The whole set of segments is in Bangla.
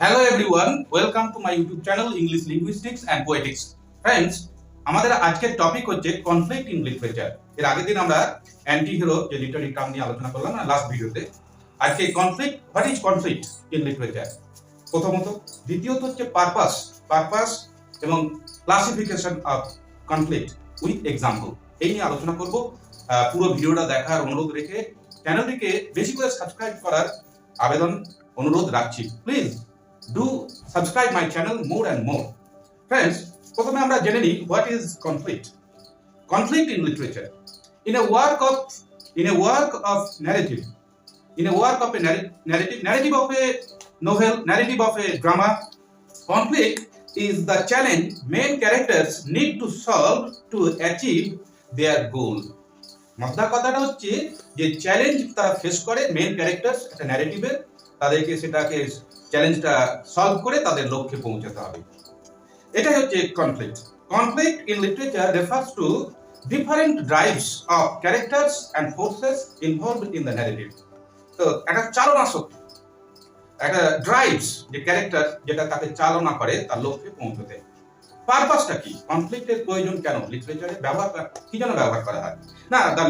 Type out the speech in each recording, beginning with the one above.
Hello everyone, welcome to my YouTube channel English linguistics and Poetics. Friends, আমাদের আজকের টপিক হচ্ছে কনফ্লিক্ট ইন লিটারেচার। এর আগের দিন আমরা অ্যান্টি হিরো যে লিটারারি টার্ম নিয়ে আলোচনা করলাম না লাস্ট ভিডিওতে। আজকে conflict, what is conflict in literature প্রথমত। দ্বিতীয়ত হচ্ছে পারপাস এবং classification of conflict with example, এই নিয়ে আলোচনা করব। পুরো ভিডিওটা দেখার অনুরোধ রেখে চ্যানেলটিকে বেশি করে সাবস্ক্রাইব করার আবেদন অনুরোধ রাখছি। Please do subscribe my channel more and more. Friends, প্রথমে আমরা জেনে নিই what is conflict. Conflict in literature. In a work of narrative, narrative of a novel, narrative of a drama, conflict is the challenge main characters need to solve to achieve their goal. মোদ্দা কথাটা হচ্ছে যে চ্যালেঞ্জ তারা ফেস করে মেইন ক্যারেক্টার্স একটা ন্যারেটিভে, তাদেরকে সেটাকে চ্যালেঞ্জটা সলভ করে তাদের লক্ষ্যে পৌঁছাতে হবে। এটাই হচ্ছে conflict. Conflict in literature refers to different drives of characters and forces involved in the narrative. তো একটা চালনা শক্তি, একটা ড্রাইভস, যে ক্যারেক্টার যেটা তাকে চালনা করে তার লক্ষ্যে পৌঁছতে। পারপাসটা কি? কনফ্লিক্টের প্রয়োজন কেন লিটারেচারে কি জন্য ব্যবহার করা হয়? না, the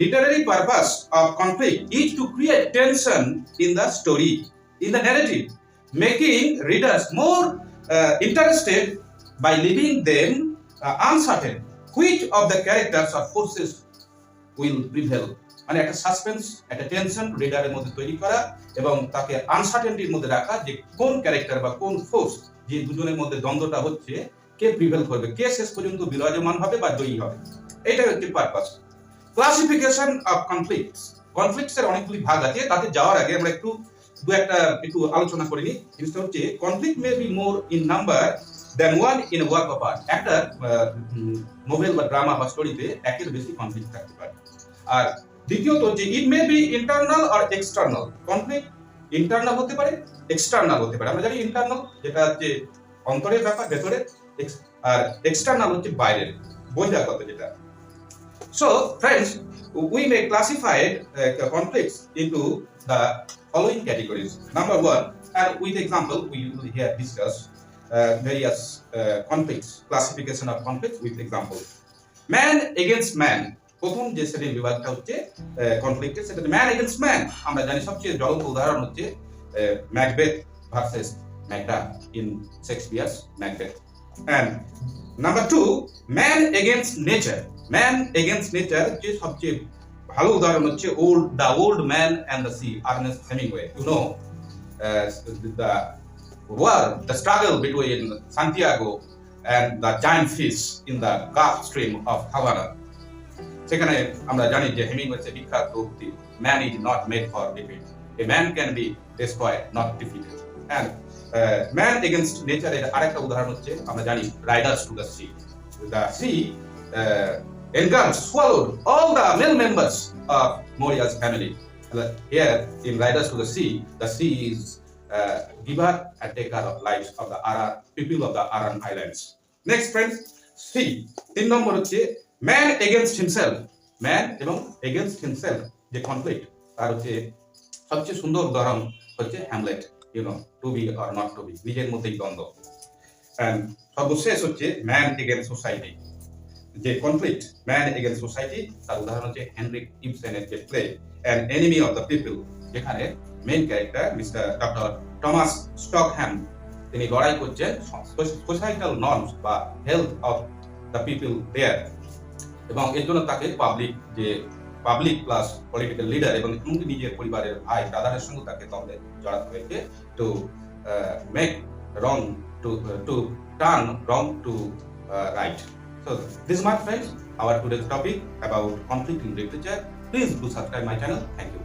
Literary purpose of conflict is to create tension in the story, in the narrative, making readers more interested by leaving them uncertain which of the characters or forces will prevail. মানে একটা সাসপেন্স, একটা টেনশন রিডারের মধ্যে তৈরি করা এবং তাকে আনসার্টেনটির মধ্যে রাখা যে কোন ক্যারেক্টার বা কোন ফোর্স, যে দুজনের মধ্যে দ্বন্দ্বটা হচ্ছে, কে প্রিভেল করবে, কে শেষ পর্যন্ত বিরাজমান হবে বা জয়ী হবে। এটাই হচ্ছে পারপাস। Classification of conflicts. কনফ্লিক্টসের অনেকগুলি ভাগ আছে, তাতে যাওয়ার আগে আমরা একটু আলোচনা করে নিই। জিনিসটা হচ্ছে conflict may be more in number then one in a work of art. একটা নোভেল বা ড্রামা বা স্টোরিতে একের বেশি কনফ্লিক্ট থাকতে পারে। আর দ্বিতীয়ত হচ্ছে it may be internal or external. Conflict internal হতে পারে, এক্সটার্নাল হতে পারে। আমরা জানি ইন্টারনাল যেটা হচ্ছে অন্তরের ব্যাপার, ভেতরে, আর এক্সটার্নাল হচ্ছে বাইরের, বহিরাগত যেটা। So friends, we may classify conflicts into the following categories. Number one, and with example, we will here discuss various conflicts, classification of conflicts with example. Man against man. প্রথম যে শ্রেণীর বিভাগটা হচ্ছে কনফ্লিক্টের, সেটা ম্যান এগেনস্ট ম্যান। আমরা জানি সবচেয়ে জ্বলন্ত উদাহরণ হচ্ছে Macbeth versus Macduff in Shakespeare's Macbeth. And number two, man against nature. Man against nature যে সবচেয়ে ভালো উদাহরণ হচ্ছে the old man and the sea, Ernest Hemingway. You know the struggle between Santiago and the giant fish in the Gulf Stream of Havana. সেখানে আমরা জানি যে হেমিংওয়ে বিখ্যাত উক্তি, man is not made for defeat, a man can be destroyed not defeated. And man against নেচারের আরেকটা উদাহরণ হচ্ছে আমরা জানি Riders to the sea. The sea engulfed, swallowed all the male members of Moria's family. Here in Riders to the sea is giver and taker of lives of the people of the Aran Islands. Next friends, C. তিন নম্বর হচ্ছে man against himself. Man এবং against himself যে কনফ্লিক্ট, তার হচ্ছে সবচেয়ে সুন্দর উদাহরণ হচ্ছে Hamlet, you know, to be or not to be, নিজের মধ্যেই দ্বন্দ্ব। এন্ড সর্বশেষ হচ্ছে ম্যান এগেনস্ট সোসাইটি যে কনফ্লিক্ট, ম্যান এগেনস্ট সোসাইটি, তার উদাহরণ হচ্ছে হেনরিক ইবসেনের যে play an enemy of the people, যেখানে main character mister doctor Thomas Stockham, তিনি লড়াই করছেন সোসাইটাল নর্মস বা health of the people there, এবং এর জন্য তাকে পাবলিক প্লাস পলিটিক্যাল লিডার এবং এমনকি নিজের পরিবারের ভাই ব্রাদারের সঙ্গে তাকে দ্বন্দ্বে জড়াতে হয়েছে to make wrong to turn wrong to right. So this is my friends, our today's topic about conflict in literature. Please do subscribe my channel. Thank you.